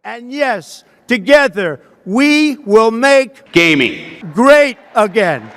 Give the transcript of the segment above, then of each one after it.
And yes, together, we will make gaming great again.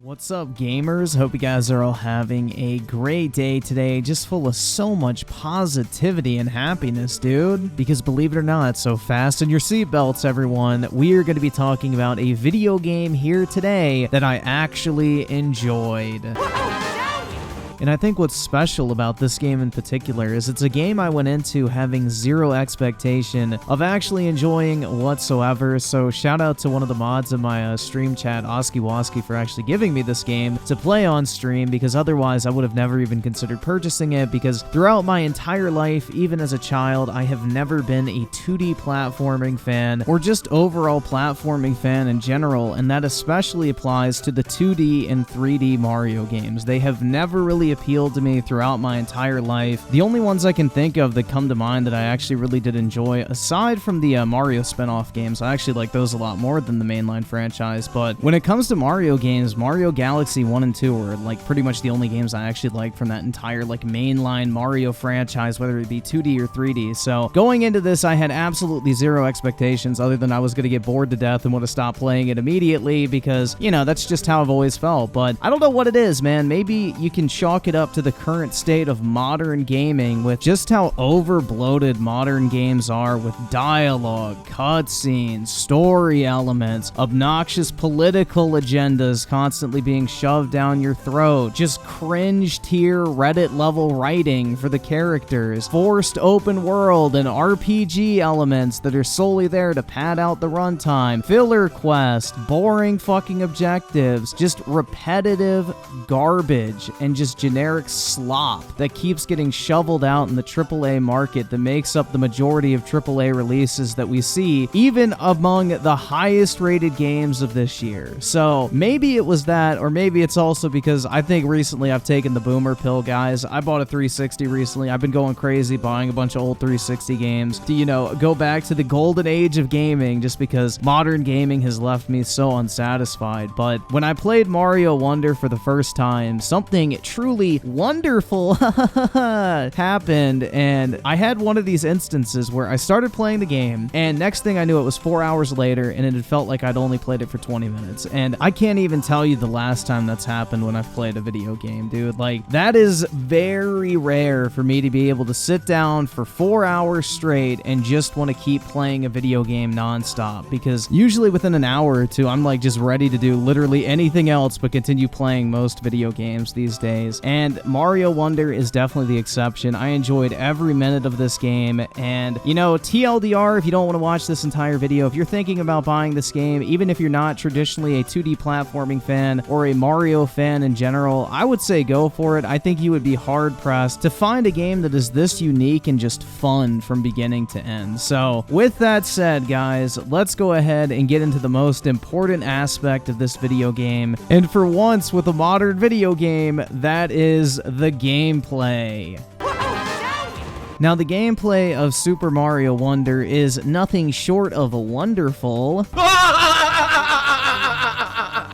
What's up, gamers? Hope you guys are all having a great day today, just full of so much positivity and happiness, dude. Because believe it or not, so fasten your seatbelts, everyone. We are going to be talking about a video game here today that I actually enjoyed. And I think what's special about this game in particular is it's a game I went into having zero expectation of actually enjoying whatsoever. So shout out to one of the mods in my stream chat, Oski Woski, for actually giving me this game to play on stream, because otherwise I would have never even considered purchasing it, because throughout my entire life, even as a child, I have never been a 2D platforming fan or just overall platforming fan in general, and that especially applies to the 2D and 3D Mario games. They have never really appealed to me throughout my entire life. The only ones I can think of that come to mind that I actually really did enjoy, aside from the Mario spin-off games, I actually like those a lot more than the mainline franchise. But when it comes to Mario games, Mario Galaxy 1 and 2 are like pretty much the only games I actually liked from that entire like mainline Mario franchise, whether it be 2D or 3D. So going into this, I had absolutely zero expectations other than I was going to get bored to death and want to stop playing it immediately, because, you know, that's just how I've always felt. But I don't know what it is, man. Maybe you can chalk it up to the current state of modern gaming, with just how over-bloated modern games are, with dialogue, cutscenes, story elements, obnoxious political agendas constantly being shoved down your throat, just cringe-tier Reddit-level writing for the characters, forced open world and RPG elements that are solely there to pad out the runtime, filler quest, boring fucking objectives, just repetitive garbage, and just generic slop that keeps getting shoveled out in the AAA market that makes up the majority of AAA releases that we see, even among the highest rated games of this year. So maybe it was that, or maybe it's also because I think recently I've taken the boomer pill, guys. I bought a 360 recently. I've been going crazy buying a bunch of old 360 games to, you know, go back to the golden age of gaming, just because modern gaming has left me so unsatisfied. But when I played Mario Wonder for the first time, something truly wonderful happened, and I had one of these instances where I started playing the game, and next thing I knew, it was 4 hours later, and it had felt like I'd only played it for 20 minutes. And I can't even tell you the last time that's happened when I've played a video game, dude. Like, that is very rare for me to be able to sit down for 4 hours straight and just want to keep playing a video game nonstop, because usually within an hour or two, I'm like just ready to do literally anything else but continue playing most video games these days. And Mario Wonder is definitely the exception. I enjoyed every minute of this game, and, you know, TLDR, if you don't want to watch this entire video, if you're thinking about buying this game, even if you're not traditionally a 2D platforming fan or a Mario fan in general, I would say go for it. I think you would be hard-pressed to find a game that is this unique and just fun from beginning to end. So, with that said, guys, let's go ahead and get into the most important aspect of this video game, and for once, with a modern video game, that is the gameplay. Now, the gameplay of Super Mario Wonder is nothing short of wonderful.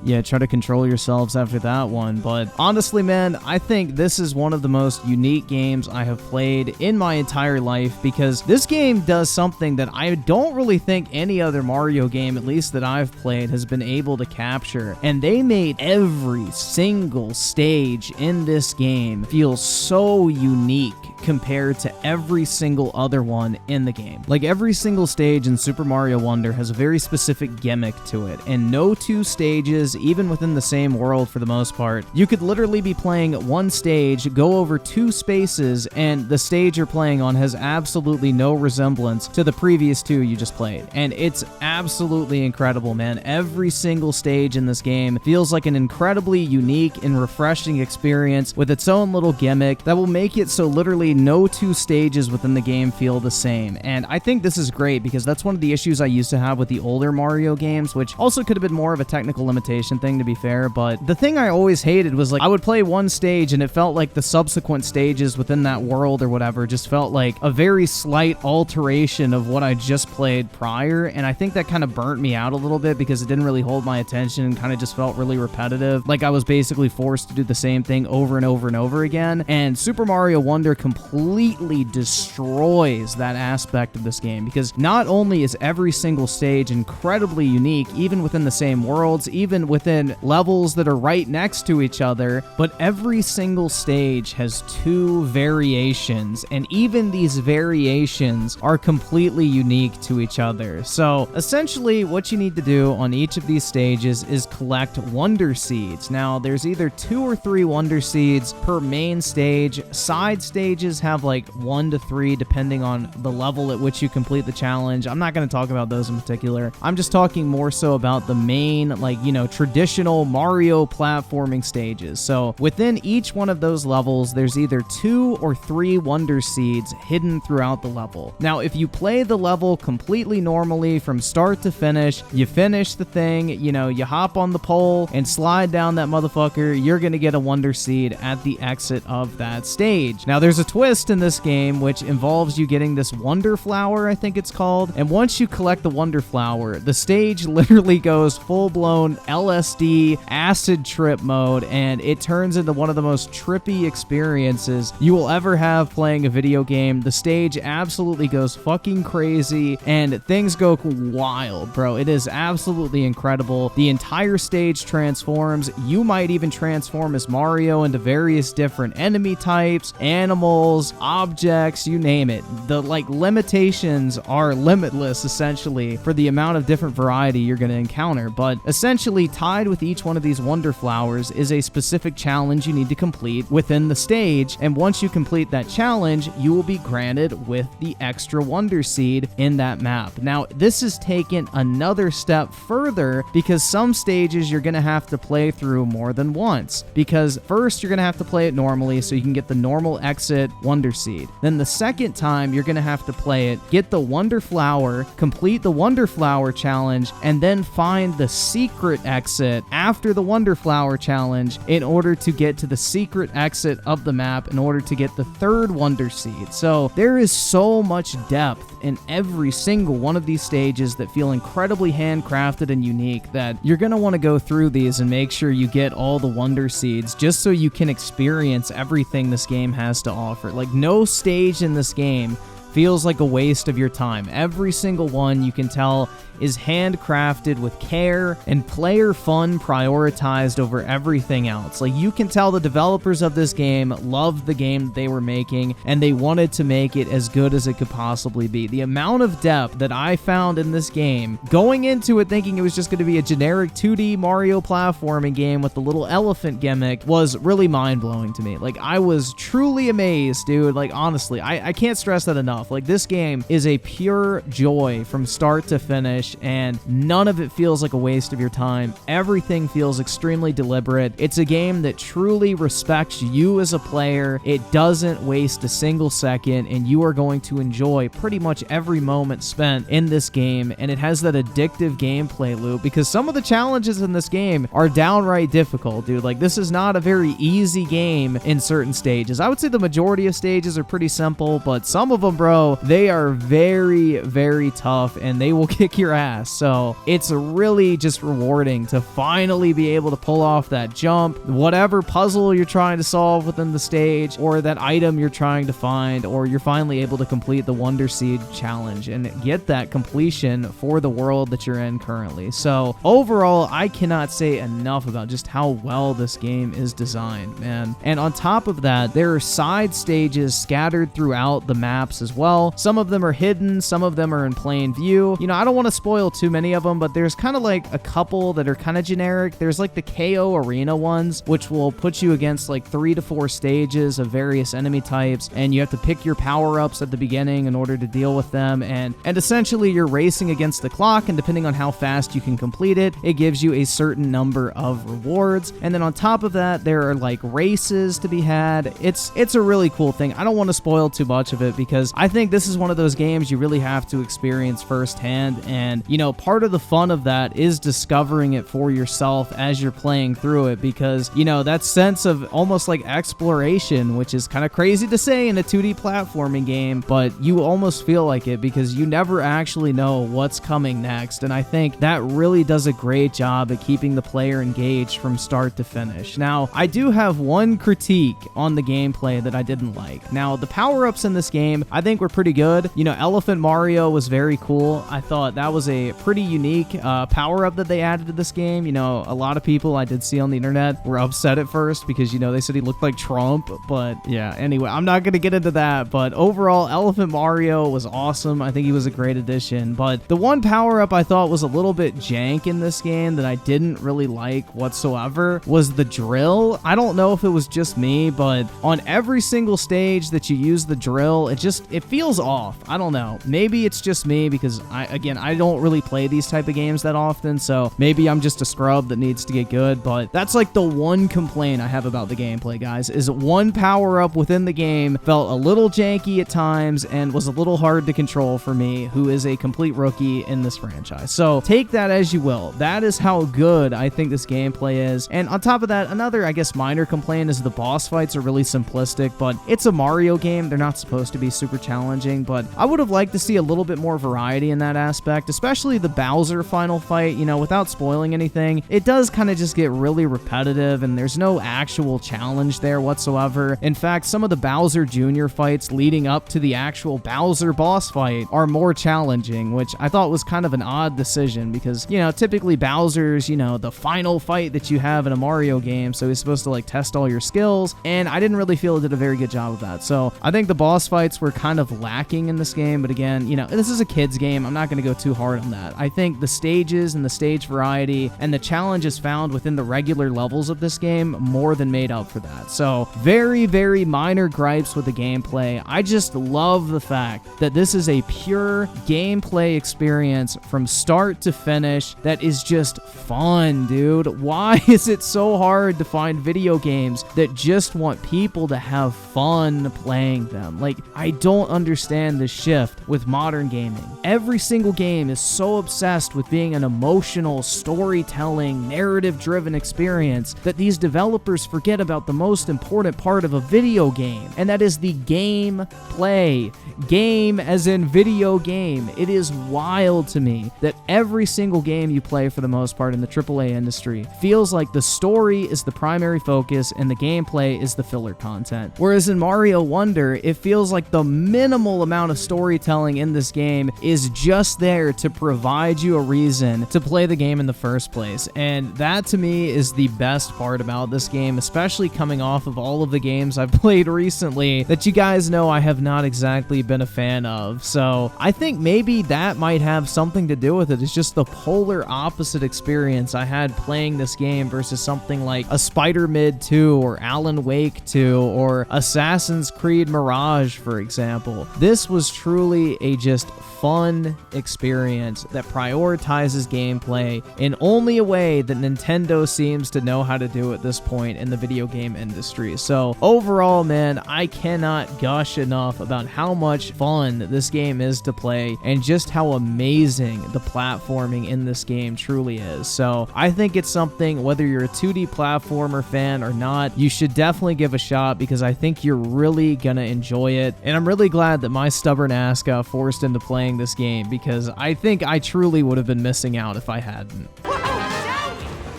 Yeah, try to control yourselves after that one. But honestly, man, I think this is one of the most unique games I have played in my entire life, because this game does something that I don't really think any other Mario game, at least that I've played, has been able to capture. And they made every single stage in this game feel so unique compared to every single other one in the game. Like, every single stage in Super Mario Wonder has a very specific gimmick to it, and no two stages, even within the same world for the most part, you could literally be playing one stage, go over two spaces, and the stage you're playing on has absolutely no resemblance to the previous two you just played. And it's absolutely incredible, man. Every single stage in this game feels like an incredibly unique and refreshing experience with its own little gimmick that will make it so literally no two stages within the game feel the same. And I think this is great because that's one of the issues I used to have with the older Mario games, which also could have been more of a technical limitation thing, to be fair. But the thing I always hated was, like, I would play one stage and it felt like the subsequent stages within that world or whatever just felt like a very slight alteration of what I just played prior. And I think that kind of burnt me out a little bit because it didn't really hold my attention and kind of just felt really repetitive. Like I was basically forced to do the same thing over and over and over again. And Super Mario Wonder completely destroys that aspect of this game because not only is every single stage incredibly unique, even within the same worlds, even within levels that are right next to each other, but every single stage has two variations, and even these variations are completely unique to each other. So essentially what you need to do on each of these stages is collect Wonder Seeds. Now there's either 2 or 3 Wonder Seeds per main stage. Side stages have like 1 to 3 depending on the level at which you complete the challenge. I'm not going to talk about those in particular. I'm just talking more so about the main, like, you know, traditional Mario platforming stages. So within each one of those levels, there's either 2 or 3 Wonder Seeds hidden throughout the level. Now, if you play the level completely normally from start to finish, you finish the thing, you know, you hop on the pole and slide down that motherfucker, you're going to get a Wonder Seed at the exit of that stage. Now, there's a twist in this game which involves you getting this Wonder Flower, I think it's called. And once you collect the Wonder Flower, the stage literally goes full-blown LSD acid trip mode, and it turns into one of the most trippy experiences you will ever have playing a video game. The stage absolutely goes fucking crazy, and things go wild, bro. It is absolutely incredible. The entire stage transforms. You might even transform as Mario into various different enemy types, animals, objects, you name it. The, like, limitations are limitless, essentially, for the amount of different variety you're going to encounter. But essentially, tied with each one of these Wonder Flowers is a specific challenge you need to complete within the stage, and once you complete that challenge, you will be granted with the extra Wonder Seed in that map. Now, this is taken another step further because some stages you're going to have to play through more than once, because first you're going to have to play it normally so you can get the normal exit Wonder Seed. Then the second time you're going to have to play it, get the Wonder Flower, complete the Wonder Flower challenge, and then find the secret exit after the Wonder Flower challenge in order to get to the secret exit of the map in order to get the third Wonder Seed. So there is so much depth in every single one of these stages that feel incredibly handcrafted and unique that you're going to want to go through these and make sure you get all the Wonder Seeds just so you can experience everything this game has to offer. Like, no stage in this game feels like a waste of your time. Every single one, you can tell, is handcrafted with care and player fun prioritized over everything else. Like, you can tell the developers of this game loved the game that they were making and they wanted to make it as good as it could possibly be. The amount of depth that I found in this game, going into it thinking it was just going to be a generic 2D Mario platforming game with the little elephant gimmick, was really mind-blowing to me. Like, I was truly amazed, dude. Like, honestly, I can't stress that enough. Like, this game is a pure joy from start to finish, and none of it feels like a waste of your time. Everything feels extremely deliberate. It's a game that truly respects you as a player. It doesn't waste a single second, and you are going to enjoy pretty much every moment spent in this game, and it has that addictive gameplay loop because some of the challenges in this game are downright difficult, dude. Like, this is not a very easy game in certain stages. I would say the majority of stages are pretty simple, but some of them, bro, they are very, very tough, and they will kick your ass. So it's really just rewarding to finally be able to pull off that jump, whatever puzzle you're trying to solve within the stage, or that item you're trying to find, or you're finally able to complete the Wonder Seed challenge and get that completion for the world that you're in currently. So overall, I cannot say enough about just how well this game is designed, man. And on top of that, there are side stages scattered throughout the maps as well. well. Some of them are hidden, some of them are in plain view. You know, I don't want to spoil too many of them, but there's kind of like a couple that are kind of generic. There's like the KO arena ones, which will put you against like 3 to 4 stages of various enemy types, and you have to pick your power-ups at the beginning in order to deal with them, and essentially you're racing against the clock, and depending on how fast you can complete it, it gives you a certain number of rewards. And then on top of that, there are like races to be had. It's a really cool thing. I don't want to spoil too much of it because I think this is one of those games you really have to experience firsthand, and you know, part of the fun of that is discovering it for yourself as you're playing through it, because you know, that sense of almost like exploration, which is kind of crazy to say in a 2D platforming game, but you almost feel like it because you never actually know what's coming next. And I think that really does a great job at keeping the player engaged from start to finish. Now, I do have one critique on the gameplay that I didn't like. Now, the power-ups in this game, I think were pretty good. You know, Elephant Mario was very cool. I thought that was a pretty unique power-up that they added to this game. You know, a lot of people I did see on the internet were upset at first because, you know, they said he looked like Trump, but yeah, anyway, I'm not going to get into that, but overall, Elephant Mario was awesome. I think he was a great addition, but the one power-up I thought was a little bit jank in this game that I didn't really like whatsoever was the drill. I don't know if it was just me, but on every single stage that you use the drill, it feels off. I don't know. Maybe it's just me because I don't really play these type of games that often, so maybe I'm just a scrub that needs to get good, but that's like the one complaint I have about the gameplay, guys, is one power-up within the game felt a little janky at times and was a little hard to control for me, who is a complete rookie in this franchise. So take that as you will. That is how good I think this gameplay is. And on top of that, another, I guess, minor complaint is the boss fights are really simplistic, but it's a Mario game. They're not supposed to be super challenging, but I would have liked to see a little bit more variety in that aspect, especially the Bowser final fight. You know, without spoiling anything, it does kind of just get really repetitive and there's no actual challenge there whatsoever. In fact, some of the Bowser Jr. fights leading up to the actual Bowser boss fight are more challenging, which I thought was kind of an odd decision because, you know, typically Bowser's, you know, the final fight that you have in a Mario game, so he's supposed to like test all your skills, and I didn't really feel it did a very good job of that. So I think the boss fights were kind of lacking in this game, but again, you know, this is a kid's game. I'm not going to go too hard on that. I think the stages and the stage variety and the challenges found within the regular levels of this game more than made up for that. So very, very minor gripes with the gameplay. I just love the fact that this is a pure gameplay experience from start to finish that is just fun, dude. Why is it so hard to find video games that just want people to have fun playing them? Like, I don't understand the shift with modern gaming. Every single game is so obsessed with being an emotional, storytelling, narrative-driven experience that these developers forget about the most important part of a video game, and that is the gameplay. Game as in video game. It is wild to me that every single game you play for the most part in the AAA industry feels like the story is the primary focus and the gameplay is the filler content. Whereas in Mario Wonder, it feels like the minimal amount of storytelling in this game is just there to provide you a reason to play the game in the first place. And that to me is the best part about this game, especially coming off of all of the games I've played recently that you guys know I have not exactly been a fan of. So I think maybe that might have something to do with it. It's just the polar opposite experience I had playing this game versus something like a Spider-Mid 2 or Alan Wake 2 or Assassin's Creed Mirage, for example. This was truly a just fun experience that prioritizes gameplay in only a way that Nintendo seems to know how to do at this point in the video game industry. So overall, man, I cannot gush enough about how much fun this game is to play and just how amazing the platforming in this game truly is. So I think it's something, whether you're a 2D platformer fan or not, you should definitely give a shot because I think you're really gonna enjoy it. And I'm really glad that my stubborn ass got forced into playing this game because I think I truly would have been missing out if I hadn't.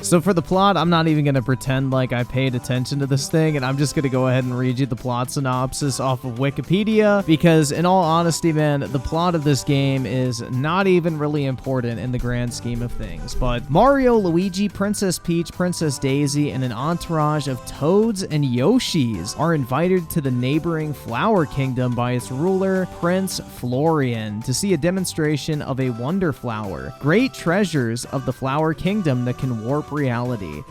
So So for the plot, I'm not even going to pretend like I paid attention to this thing, and I'm just going to go ahead and read you the plot synopsis off of Wikipedia, because in all honesty, man, the plot of this game is not even really important in the grand scheme of things. But Mario, Luigi, Princess Peach, Princess Daisy, and an entourage of Toads and Yoshis are invited to the neighboring Flower Kingdom by its ruler, Prince Florian, to see a demonstration of a wonder flower, great treasures of the Flower Kingdom that can warp reality.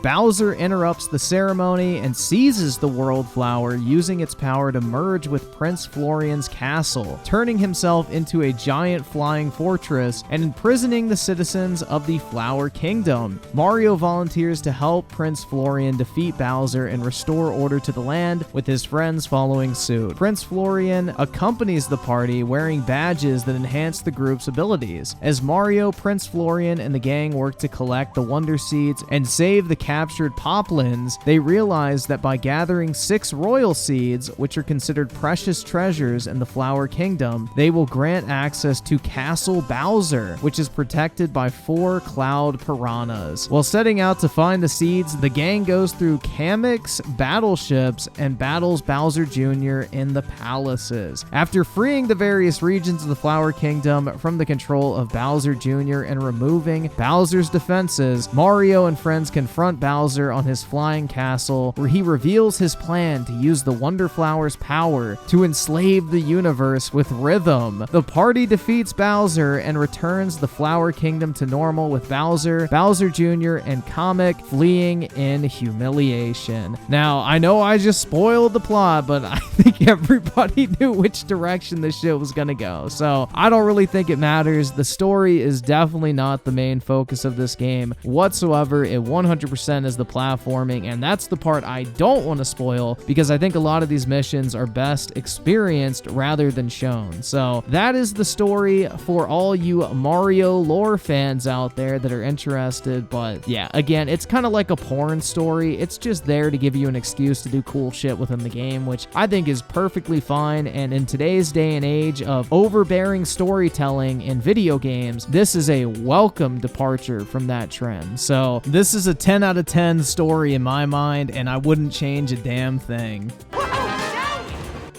Bowser interrupts the ceremony and seizes the world flower, using its power to merge with Prince Florian's castle, turning himself into a giant flying fortress and imprisoning the citizens of the Flower Kingdom. Mario volunteers to help Prince Florian defeat Bowser and restore order to the land, with his friends following suit. Prince Florian accompanies the party wearing badges that enhance the group's abilities. As Mario, Prince Florian, and the gang work to collect the Wonder Seeds and save the captured Poplins, they realize that by gathering 6 Royal Seeds, which are considered precious treasures in the Flower Kingdom, they will grant access to Castle Bowser, which is protected by 4 cloud piranhas. While setting out to find the seeds, the gang goes through Kamek's battleships and battles Bowser Jr. in the palaces. After freeing the various regions of the Flower Kingdom from the control of Bowser Jr. and removing Bowser's defenses, Mario and friends confront Bowser on his flying castle, where he reveals his plan to use the Wonder Flower's power to enslave the universe with rhythm. The party defeats Bowser and returns the Flower Kingdom to normal, with Bowser, Bowser Jr., and Kamek fleeing in humiliation. Now, I know I just spoiled the plot, but I think everybody knew which direction this shit was gonna go, so I don't really think it matters. The story is definitely not the main focus of this game whatsoever. It 100% is the platforming, and that's the part I don't want to spoil, because I think a lot of these missions are best experienced rather than shown. So that is the story for all you Mario lore fans out there that are interested. But yeah, again, it's kind of like a porn story. It's just there to give you an excuse to do cool shit within the game, which I think is perfectly fine. And in today's day and age of overbearing storytelling in video games, this is a welcome departure from that trend. So this is a 10 out of 10 story in my mind, and I wouldn't change a damn thing.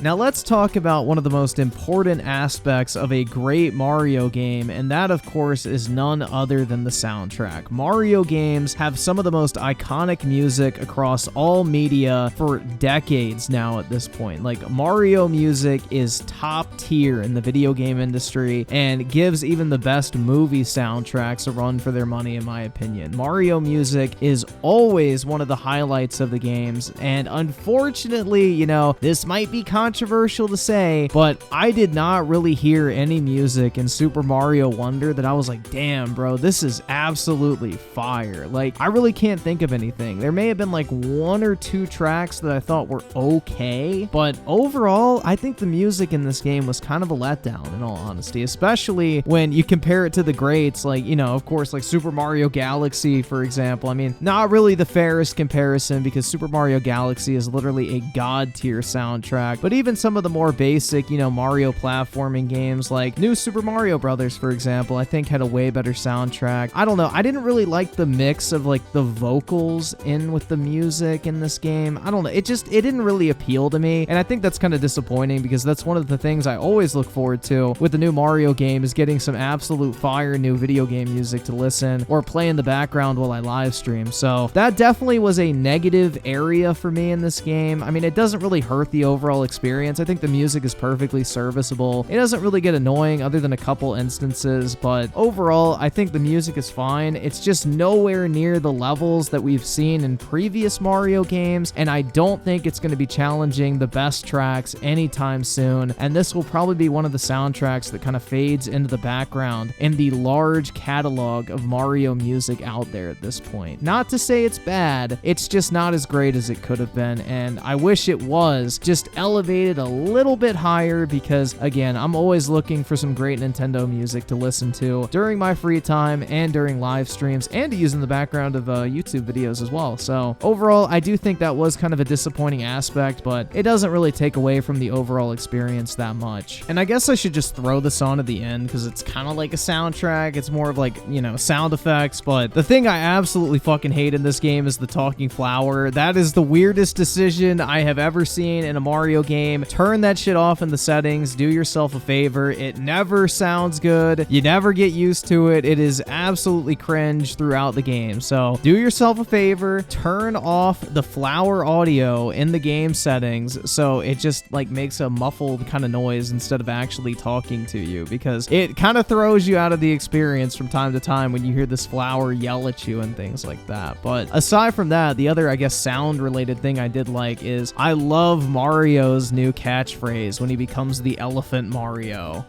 Now let's talk about one of the most important aspects of a great Mario game, and that of course is none other than the soundtrack. Mario games have some of the most iconic music across all media for decades now at this point. Like, Mario music is top tier in the video game industry and gives even the best movie soundtracks a run for their money, in my opinion. Mario music is always one of the highlights of the games, and unfortunately, you know, this might be controversial to say, but I did not really hear any music in Super Mario Wonder that I was like, damn, bro, this is absolutely fire. Like, I really can't think of anything. There may have been like 1 or 2 tracks that I thought were okay, but overall, I think the music in this game was kind of a letdown, in all honesty, especially when you compare it to the greats, like, you know, of course, like Super Mario Galaxy, for example. I mean, not really the fairest comparison, because Super Mario Galaxy is literally a god tier soundtrack, but even some of the more basic, you know, Mario platforming games like New Super Mario Brothers, for example, I think had a way better soundtrack. I don't know. I didn't really like the mix of like the vocals in with the music in this game. I don't know. It didn't really appeal to me. And I think that's kind of disappointing, because that's one of the things I always look forward to with the new Mario game, is getting some absolute fire new video game music to listen or play in the background while I live stream. So that definitely was a negative area for me in this game. I mean, it doesn't really hurt the overall experience. I think the music is perfectly serviceable. It doesn't really get annoying other than a couple instances, but overall, I think the music is fine. It's just nowhere near the levels that we've seen in previous Mario games, and I don't think it's going to be challenging the best tracks anytime soon, and this will probably be one of the soundtracks that kind of fades into the background in the large catalog of Mario music out there at this point. Not to say it's bad, it's just not as great as it could have been, and I wish it was. Just elevated elevated a little bit higher because, again, I'm always looking for some great Nintendo music to listen to during my free time and during live streams and to use in the background of YouTube videos as well. So overall, I do think that was kind of a disappointing aspect, but it doesn't really take away from the overall experience that much. And I guess I should just throw this on at the end because it's kind of like a soundtrack. It's more of like, you know, sound effects, but the thing I absolutely fucking hate in this game is the talking flower. That is the weirdest decision I have ever seen in a Mario game. Turn that shit off in the settings. Do yourself a favor. It never sounds good. You never get used to it. It is absolutely cringe throughout the game. So do yourself a favor. Turn off the flower audio in the game settings so it just like makes a muffled kind of noise instead of actually talking to you, because it kind of throws you out of the experience from time to time when you hear this flower yell at you and things like that. But aside from that, the other, I guess, sound related thing I did like is I love Mario's new catchphrase when he becomes the Elephant Mario.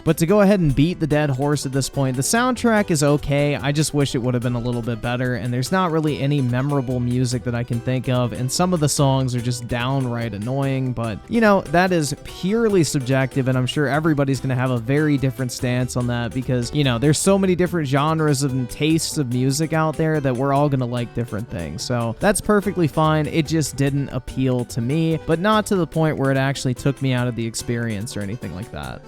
But to go ahead and beat the dead horse at this point, the soundtrack is okay. I just wish it would have been a little bit better, and there's not really any memorable music that I can think of, and some of the songs are just downright annoying, but, you know, that is purely subjective, and I'm sure everybody's going to have a very different stance on that because, you know, there's so many different genres and tastes of music out there that we're all going to like different things, so that's perfectly fine. It just didn't appeal to me, but not to the point where it actually took me out of the experience or anything like that.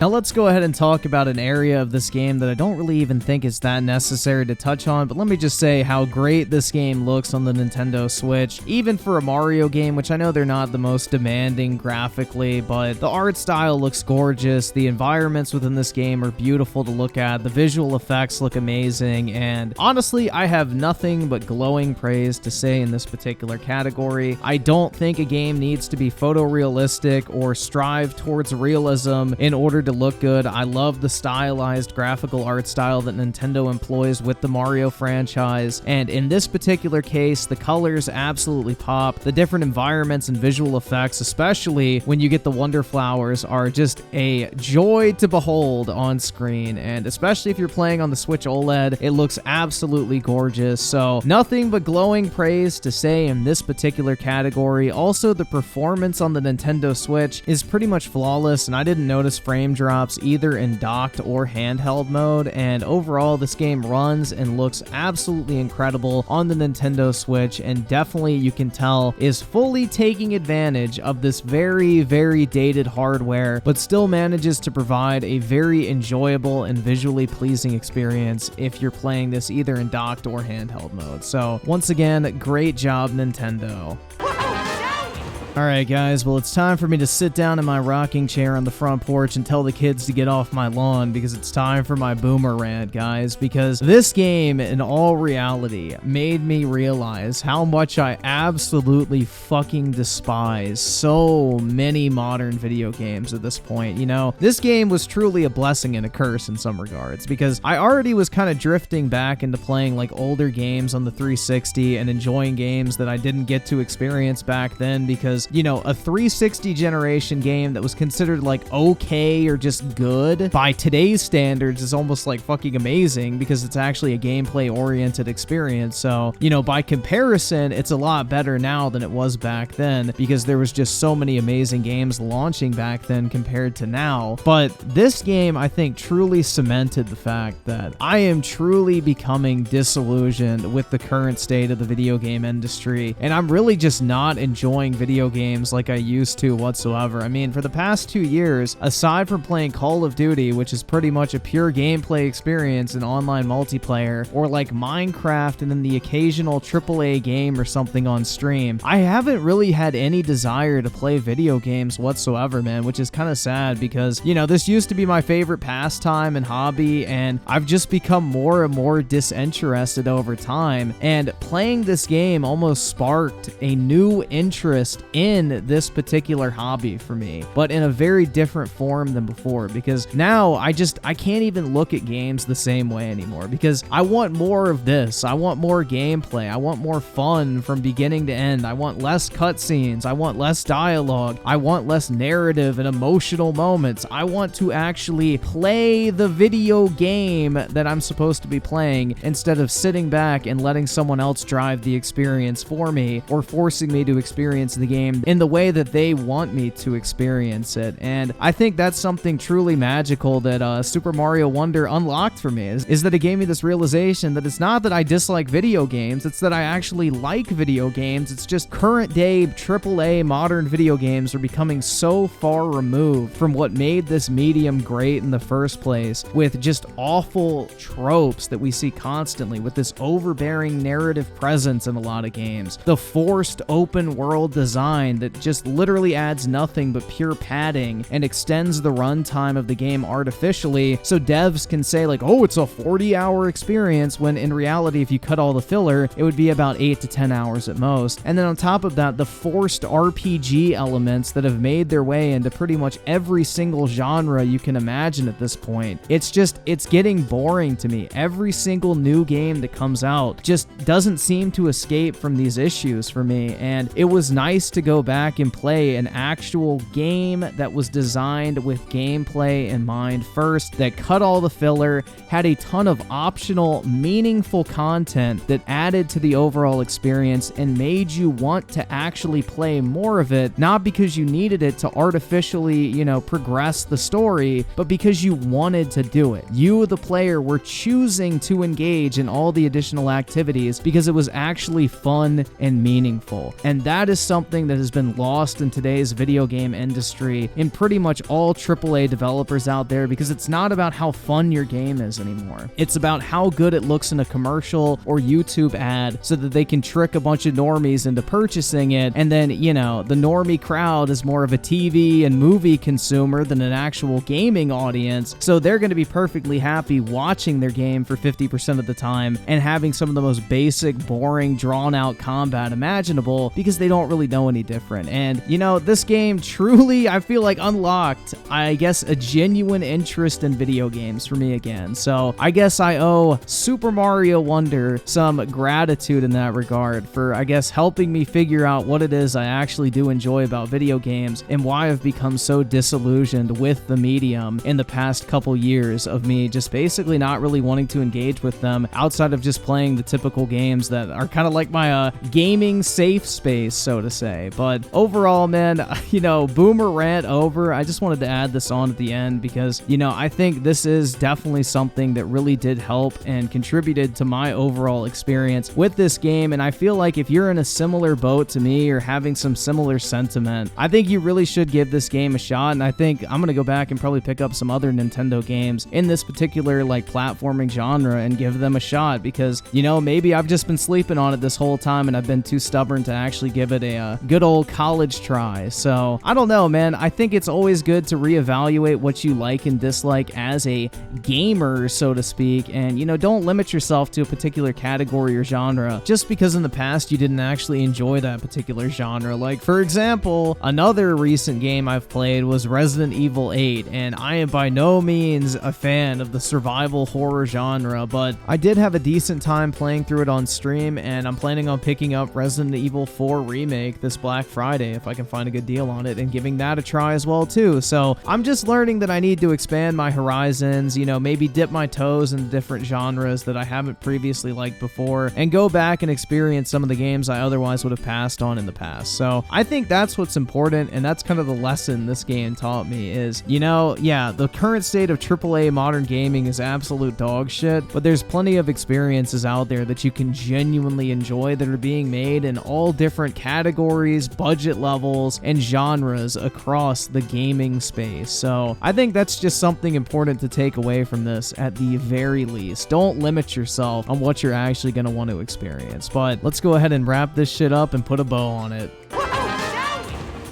Now let's go ahead and talk about an area of this game that I don't really even think is that necessary to touch on, but let me just say how great this game looks on the Nintendo Switch, even for a Mario game, which I know they're not the most demanding graphically, but the art style looks gorgeous, the environments within this game are beautiful to look at, the visual effects look amazing, and honestly, I have nothing but glowing praise to say in this particular category. I don't think a game needs to be photorealistic or strive towards realism in order to look good. I love the stylized graphical art style that Nintendo employs with the Mario franchise, and in this particular case, the colors absolutely pop. The different environments and visual effects, especially when you get the Wonder Flowers, are just a joy to behold on screen, and especially if you're playing on the Switch OLED, it looks absolutely gorgeous. So nothing but glowing praise to say in this particular category. Also, the performance on the Nintendo Switch is pretty much flawless, and I didn't notice frame drops either in docked or handheld mode, and overall this game runs and looks absolutely incredible on the Nintendo Switch, and definitely you can tell is fully taking advantage of this very, very dated hardware, but still manages to provide a very enjoyable and visually pleasing experience if you're playing this either in docked or handheld mode. So once again, great job, Nintendo. Alright guys, well it's time for me to sit down in my rocking chair on the front porch and tell the kids to get off my lawn because it's time for my boomer rant, guys, because this game, in all reality, made me realize how much I absolutely fucking despise so many modern video games at this point. You know, this game was truly a blessing and a curse in some regards because I already was kind of drifting back into playing like older games on the 360 and enjoying games that I didn't get to experience back then because, you know, a 360 generation game that was considered like okay or just good by today's standards is almost like fucking amazing because it's actually a gameplay oriented experience. So, you know, by comparison, it's a lot better now than it was back then because there was just so many amazing games launching back then compared to now. But this game, I think, truly cemented the fact that I am truly becoming disillusioned with the current state of the video game industry, and I'm really just not enjoying video games like I used to whatsoever. I mean, for the past 2 years, aside from playing Call of Duty, which is pretty much a pure gameplay experience in online multiplayer, or like Minecraft and then the occasional AAA game or something on stream, I haven't really had any desire to play video games whatsoever, man, which is kind of sad because, you know, this used to be my favorite pastime and hobby, and I've just become more and more disinterested over time, and playing this game almost sparked a new interest in in this particular hobby for me, but in a very different form than before, because now I can't even look at games the same way anymore, because I want more of this. I want more gameplay. I want more fun from beginning to end. I want less cutscenes. I want less dialogue. I want less narrative and emotional moments. I want to actually play the video game that I'm supposed to be playing instead of sitting back and letting someone else drive the experience for me, or forcing me to experience the game in the way that they want me to experience it. And I think that's something truly magical that Super Mario Wonder unlocked for me, is that it gave me this realization that it's not that I dislike video games, it's that I actually like video games. It's just current day AAA modern video games are becoming so far removed from what made this medium great in the first place, with just awful tropes that we see constantly, with this overbearing narrative presence in a lot of games, the forced open world design that just literally adds nothing but pure padding and extends the runtime of the game artificially, so devs can say like, oh, it's a 40-hour experience, when in reality, if you cut all the filler, it would be about 8 to 10 hours at most. And then on top of that, the forced RPG elements that have made their way into pretty much every single genre you can imagine at this point. It's getting boring to me. Every single new game that comes out just doesn't seem to escape from these issues for me, and it was nice to go back and play an actual game that was designed with gameplay in mind first, that cut all the filler, had a ton of optional, meaningful content that added to the overall experience and made you want to actually play more of it, not because you needed it to artificially, progress the story, but because you wanted to do it. You, the player, were choosing to engage in all the additional activities because it was actually fun and meaningful. And that is something that has been lost in today's video game industry in pretty much all AAA developers out there, because it's not about how fun your game is anymore. It's about how good it looks in a commercial or YouTube ad so that they can trick a bunch of normies into purchasing it, and then, the normie crowd is more of a TV and movie consumer than an actual gaming audience, so they're going to be perfectly happy watching their game for 50% of the time and having some of the most basic, boring, drawn-out combat imaginable, because they don't really know any different. And, this game truly, I feel like, unlocked, I guess, a genuine interest in video games for me again. So I guess I owe Super Mario Wonder some gratitude in that regard for, I guess, helping me figure out what it is I actually do enjoy about video games, and why I've become so disillusioned with the medium in the past couple years of me just basically not really wanting to engage with them outside of just playing the typical games that are kind of like my gaming safe space, so to say. But overall, man, boomer rant over. I just wanted to add this on at the end because, I think this is definitely something that really did help and contributed to my overall experience with this game. And I feel like if you're in a similar boat to me or having some similar sentiment, I think you really should give this game a shot. And I think I'm going to go back and probably pick up some other Nintendo games in this particular platforming genre and give them a shot, because, maybe I've just been sleeping on it this whole time and I've been too stubborn to actually give it a good old college try. So I don't know, man. I think it's always good to reevaluate what you like and dislike as a gamer, so to speak, and don't limit yourself to a particular category or genre just because in the past you didn't actually enjoy that particular genre. Like, for example, another recent game I've played was Resident Evil 8, and I am by no means a fan of the survival horror genre, but I did have a decent time playing through it on stream, and I'm planning on picking up Resident Evil 4 Remake this Black Friday if I can find a good deal on it, and giving that a try as well too. So I'm just learning that I need to expand my horizons, maybe dip my toes in different genres that I haven't previously liked before, and go back and experience some of the games I otherwise would have passed on in the past. So I think that's what's important, and that's kind of the lesson this game taught me is, the current state of AAA modern gaming is absolute dog shit, but there's plenty of experiences out there that you can genuinely enjoy that are being made in all different categories, budget levels, and genres across the gaming space. So I think that's just something important to take away from this at the very least. Don't limit yourself on what you're actually going to want to experience. But let's go ahead and wrap this shit up and put a bow on it.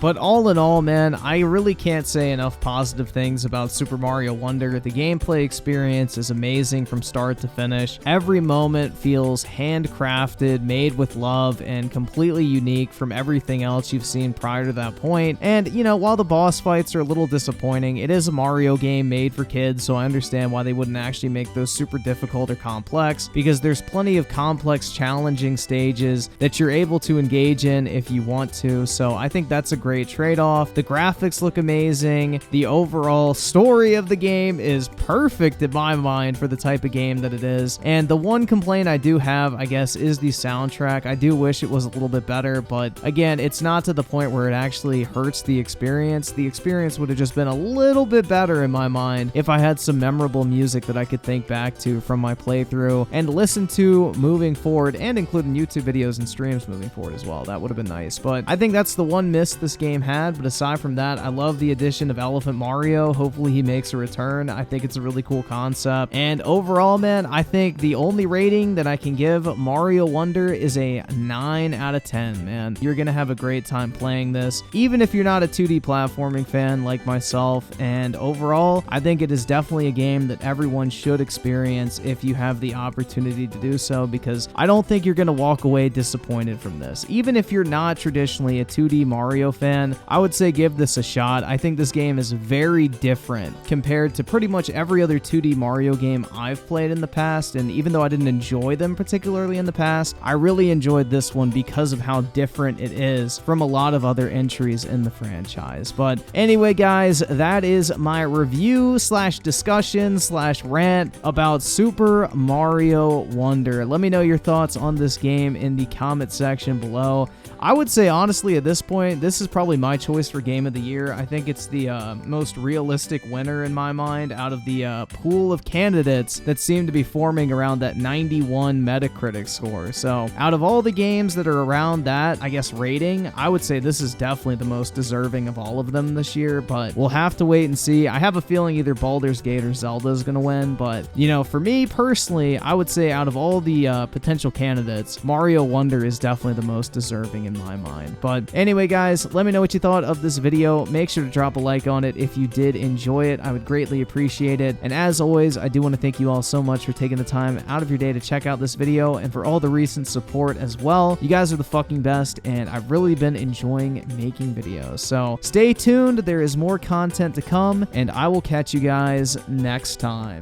But all in all, man, I really can't say enough positive things about Super Mario Wonder. The gameplay experience is amazing from start to finish. Every moment feels handcrafted, made with love, and completely unique from everything else you've seen prior to that point. And, you know, while the boss fights are a little disappointing, it is a Mario game made for kids, so I understand why they wouldn't actually make those super difficult or complex, because there's plenty of complex, challenging stages that you're able to engage in if you want to. So I think that's a great trade-off. The graphics look amazing. The overall story of the game is perfect in my mind for the type of game that it is. And the one complaint I do have, I guess, is the soundtrack. I do wish it was a little bit better, but again, it's not to the point where it actually hurts the experience. The experience would have just been a little bit better in my mind if I had some memorable music that I could think back to from my playthrough and listen to moving forward, and including YouTube videos and streams moving forward as well. That would have been nice. But I think that's the one miss this game had. But aside from that, I love the addition of Elephant Mario. Hopefully he makes a return. I think it's a really cool concept. And overall, man, I think the only rating that I can give Mario Wonder is a 9 out of 10, man. You're gonna have a great time playing this, even if you're not a 2D platforming fan like myself. And overall, I think it is definitely a game that everyone should experience if you have the opportunity to do so, because I don't think you're gonna walk away disappointed from this. Even if you're not traditionally a 2D Mario fan, I would say give this a shot. I think this game is very different compared to pretty much every other 2D Mario game I've played in the past, and even though I didn't enjoy them particularly in the past, I really enjoyed this one because of how different it is from a lot of other entries in the franchise. But anyway, guys, that is my review slash discussion slash rant about Super Mario Wonder. Let me know your thoughts on this game in the comment section below. I would say, honestly, at this point, this is probably my choice for Game of the Year. I think it's the most realistic winner in my mind out of the pool of candidates that seem to be forming around that 91 Metacritic score. So out of all the games that are around that, I guess, rating, I would say this is definitely the most deserving of all of them this year, but we'll have to wait and see. I have a feeling either Baldur's Gate or Zelda is going to win, but, you know, for me personally, I would say out of all the potential candidates, Mario Wonder is definitely the most deserving in my mind. But anyway, guys, let me know what you thought of this video. Make sure to drop a like on it if you did enjoy it. I would greatly appreciate it. And as always, I do want to thank you all so much for taking the time out of your day to check out this video and for all the recent support as well. You guys are the fucking best, and I've really been enjoying making videos. So stay tuned. There is more content to come, and I will catch you guys next time.